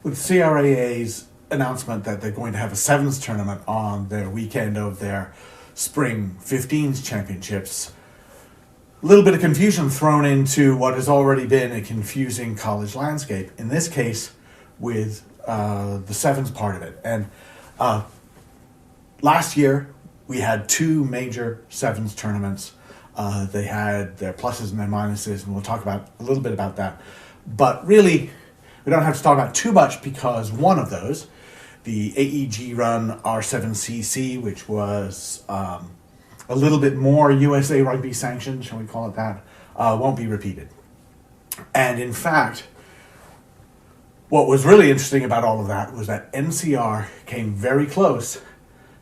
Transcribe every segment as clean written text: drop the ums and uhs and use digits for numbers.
With CRAA's announcement that they're going to have a sevens tournament on their weekend of their spring 15s championships, a little bit of confusion thrown into what has already been a confusing college landscape, in this case with the sevens part of it. And last year we had two major sevens tournaments. They had their pluses and their minuses, and we'll talk about a little bit about that. But really, we don't have to talk about too much because one of those, the AEG run R7CC, which was a little bit more USA Rugby sanctioned, shall we call it that, won't be repeated. And in fact, what was really interesting about all of that was that NCR came very close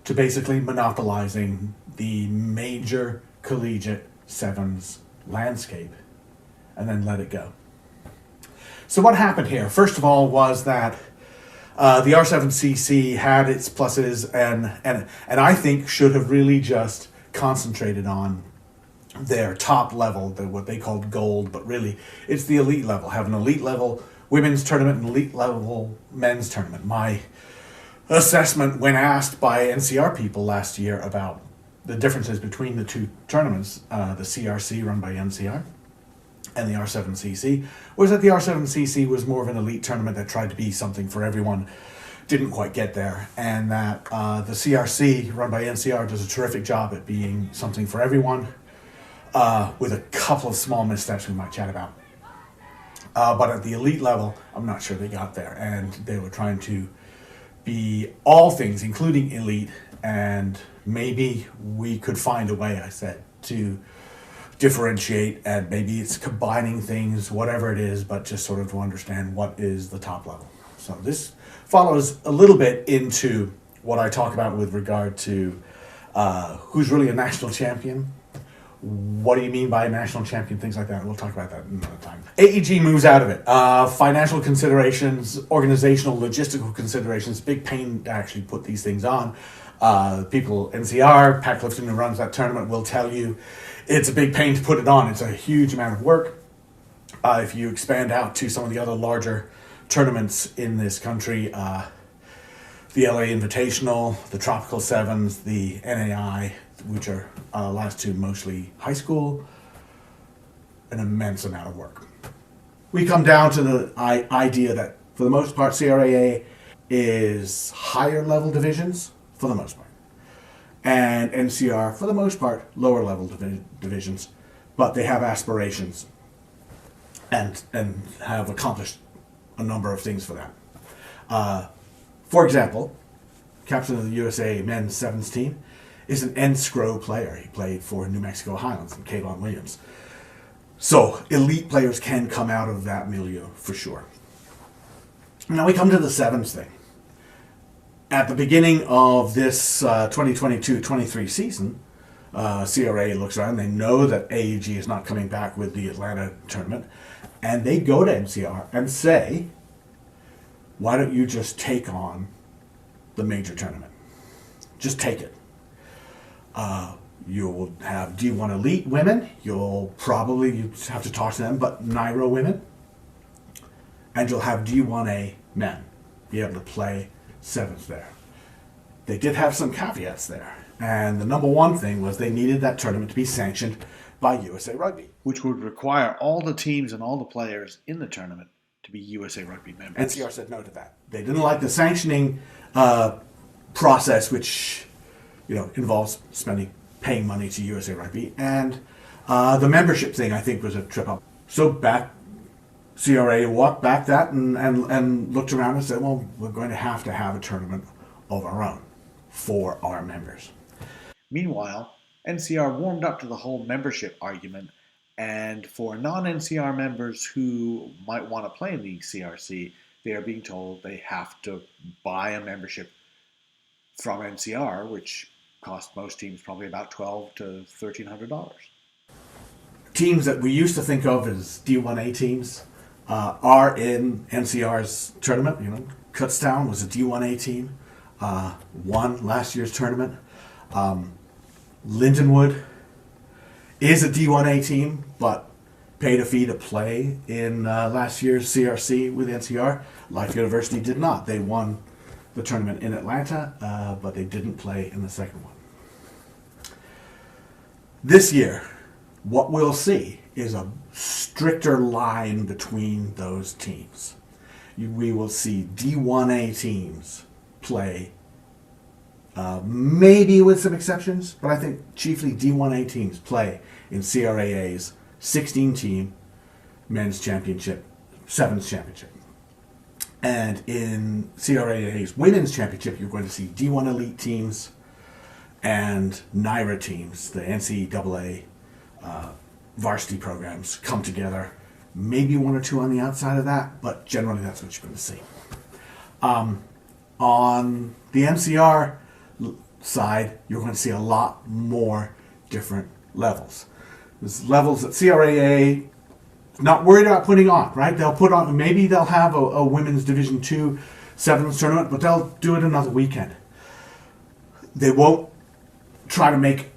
to basically monopolizing the major collegiate sevens landscape and then let it go. So what happened here, first of all, was that the R7CC had its pluses and I think should have really just concentrated on their top level, what they called gold, but really it's the elite level. Have an elite level women's tournament and elite level men's tournament. My assessment when asked by NCR people last year about the differences between the two tournaments, the CRC run by NCR and the R7CC, was that the R7CC was more of an elite tournament that tried to be something for everyone, didn't quite get there, and that the CRC run by NCR does a terrific job at being something for everyone, with a couple of small missteps we might chat about. But at the elite level, I'm not sure they got there, and they were trying to be all things, including elite, and maybe we could find a way, I said, to differentiate, and maybe it's combining things, whatever it is, but just sort of to understand what is the top level. So this follows a little bit into what I talk about with regard to who's really a national champion. What do you mean by a national champion? Things like that. We'll talk about that another time. AEG moves out of it. Financial considerations, organizational, logistical considerations, big pain to actually put these things on. People, NCR, Pat Clifton, who runs that tournament, will tell you it's a big pain to put it on. It's a huge amount of work. If you expand out to some of the other larger tournaments in this country, the LA Invitational, the Tropical Sevens, the NAI, which are last two mostly high school, an immense amount of work. We come down to the idea that for the most part CRAA is higher level divisions for the most part, and NCR for the most part lower level divisions, but they have aspirations and have accomplished a number of things for that. For example, captain of the USA men's sevens team is an NSCRO player. He played for New Mexico Highlands and Kayvon Williams. So elite players can come out of that milieu for sure. Now we come to the sevens thing. At the beginning of this 2022-23 season, CRA looks around, they know that AEG is not coming back with the Atlanta tournament, and they go to NCR and say, why don't you just take on the major tournament? Just take it. You'll have D1 elite women, you have to talk to them, but NIRO women, and you'll have D1A men be able to play sevens there. They did have some caveats there, and the number one thing was they needed that tournament to be sanctioned by USA Rugby, which would require all the teams and all the players in the tournament to be USA Rugby members. NCR said no to that. They didn't like the sanctioning process, which involves paying money to USA Rugby, and the membership thing I think was a trip up. So CRA walked back that and looked around and said, well, we're going to have a tournament of our own for our members. Meanwhile, NCR warmed up to the whole membership argument, and for non-NCR members who might want to play in the CRC, they are being told they have to buy a membership from NCR, which cost most teams probably about $1,200 to $1,300. Teams that we used to think of as D1A teams are in NCR's tournament. Kutztown was a D1A team, won last year's tournament. Lindenwood is a D1A team, but paid a fee to play in last year's CRC with NCR. Life University did not. They won the tournament in Atlanta, but they didn't play in the second one. This year, what we'll see is a stricter line between those teams. We will see D1A teams play, maybe with some exceptions, but I think chiefly D1A teams play in CRAA's 16-team men's championship, sevens championship. And in CRAA's women's championship, you're going to see D1 elite teams and NYRA teams, the NCAA varsity programs, come together. Maybe one or two on the outside of that, but generally that's what you're going to see. On the MCR side, you're going to see a lot more different levels. There's levels that CRAA not worried about putting on, right? They'll put on, maybe they'll have a women's Division II sevens tournament, but they'll do it another weekend. They won't try to make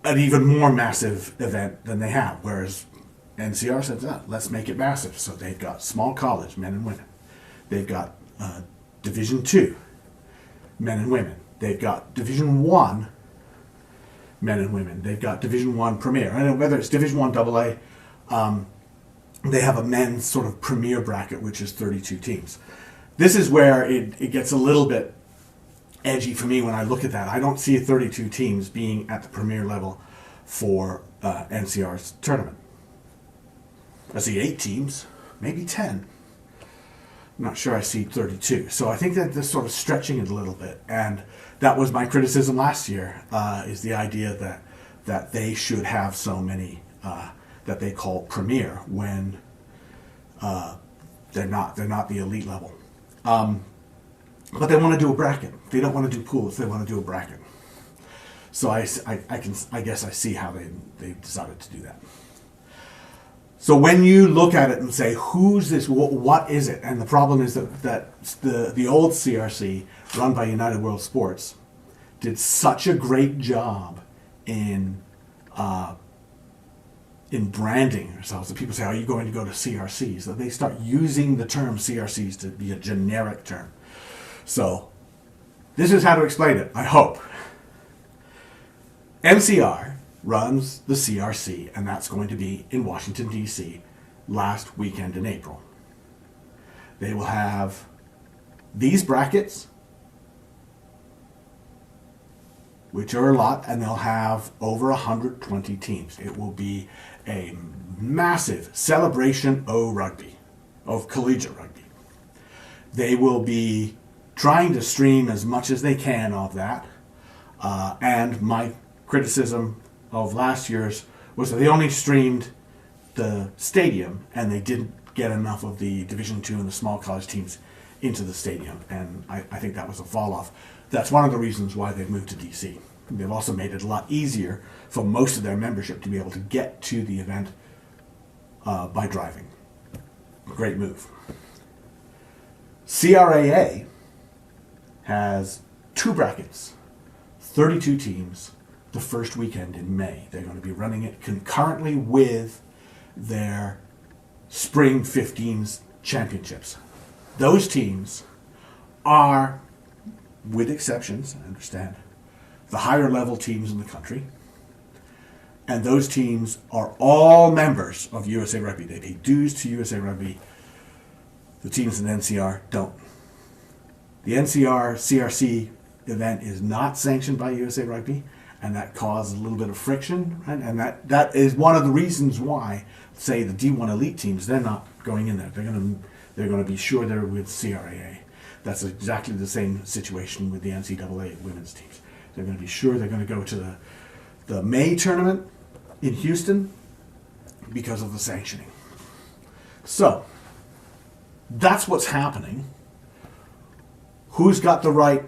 an even more massive event than they have, whereas NCR says, let's make it massive. So they've got small college, men and women. They've got Division II, men and women. They've got Division I, men and women. They've got Division I Premier. I don't know whether it's Division I AA, they have a men's sort of premier bracket, which is 32 teams. This is where it gets a little bit edgy for me when I look at that. I don't see 32 teams being at the premier level for NCR's tournament. I see 8 teams, maybe 10. I'm not sure I see 32. So I think that this sort of stretching it a little bit. And that was my criticism last year, is the idea that they should have so many that they call premier when they're not the elite level. But they want to do a bracket. They don't want to do pools. They want to do a bracket. So I guess I see how they decided to do that. So when you look at it and say, who's this, what is it? And the problem is that the old CRC, run by United World Sports, did such a great job in branding themselves that people say, are you going to go to CRCs? That they start using the term CRCs to be a generic term. So this is how to explain it, I hope. MCR runs the CRC, and that's going to be in Washington, D.C. last weekend in April. They will have these brackets, which are a lot, and they'll have over 120 teams. It will be a massive celebration of rugby, of collegiate rugby. They will be trying to stream as much as they can of that, and my criticism of last year's was that they only streamed the stadium and they didn't get enough of the Division II and the small college teams into the stadium, and I think that was a fall off. That's one of the reasons why they've moved to DC. They've also made it a lot easier for most of their membership to be able to get to the event by driving. Great move. CRAA has 2 brackets, 32 teams, the first weekend in May. They're going to be running it concurrently with their Spring 15s championships. Those teams are, with exceptions, I understand, the higher level teams in the country. And those teams are all members of USA Rugby. They pay dues to USA Rugby. The teams in NCR don't. The NCR CRC event is not sanctioned by USA Rugby, and that caused a little bit of friction, right? And that is one of the reasons why, say, the D1 elite teams, they're not going in there. They're going to be sure they're with CRAA. That's exactly the same situation with the NCAA women's teams. They're going to be sure they're going to go to the May tournament in Houston because of the sanctioning. So that's what's happening. Who's got the right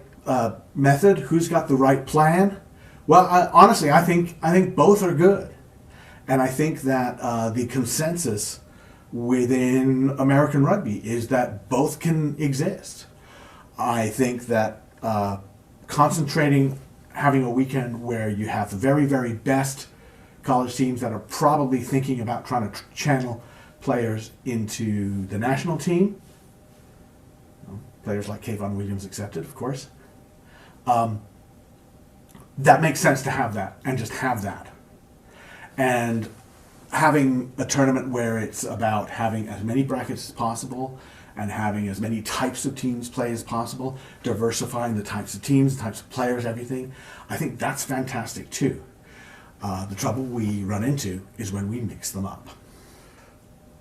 method? Who's got the right plan? Well, honestly, I think both are good, and I think that the consensus within American rugby is that both can exist. I think that having a weekend where you have the very, very best college teams that are probably thinking about trying to channel players into the national team. Players like Kayvon Williams accepted, of course. That makes sense to have that and just have that. And having a tournament where it's about having as many brackets as possible and having as many types of teams play as possible, diversifying the types of teams, the types of players, everything, I think that's fantastic too. The trouble we run into is when we mix them up.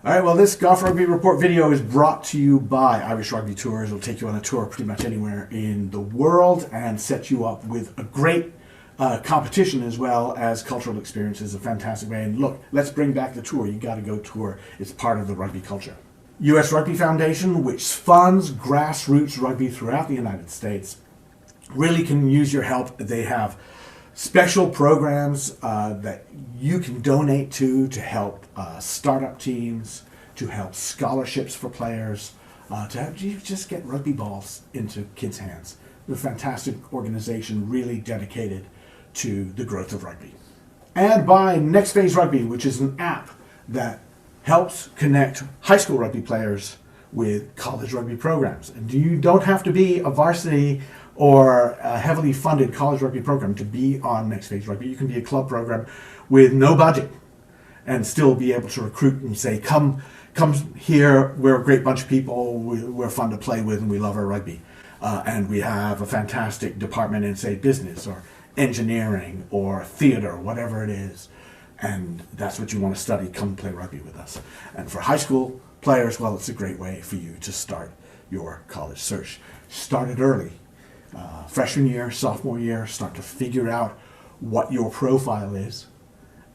All right, well, this Golf Rugby Report video is brought to you by Irish Rugby Tours. It'll take you on a tour pretty much anywhere in the world and set you up with a great competition as well as cultural experiences, a fantastic way. And look, let's bring back the tour. You got to go tour. It's part of the rugby culture. U.S. Rugby Foundation, which funds grassroots rugby throughout the United States, really can use your help. They have special programs that you can donate to help startup teams, to help scholarships for players, to help you just get rugby balls into kids' hands. A fantastic organization, really dedicated to the growth of rugby. And by Next Phase Rugby, which is an app that helps connect high school rugby players with college rugby programs. And you don't have to be a varsity or a heavily funded college rugby program to be on Next Phase Rugby. You can be a club program with no budget and still be able to recruit and say, come here, we're a great bunch of people, we're fun to play with, and we love our rugby. And we have a fantastic department in, say, business or engineering or theater, whatever it is. And that's what you want to study, come play rugby with us. And for high school players, well, it's a great way for you to start your college search. Start it early. Freshman year, sophomore year, start to figure out what your profile is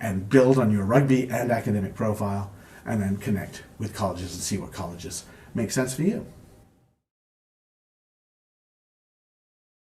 and build on your rugby and academic profile, and then connect with colleges and see what colleges make sense for you.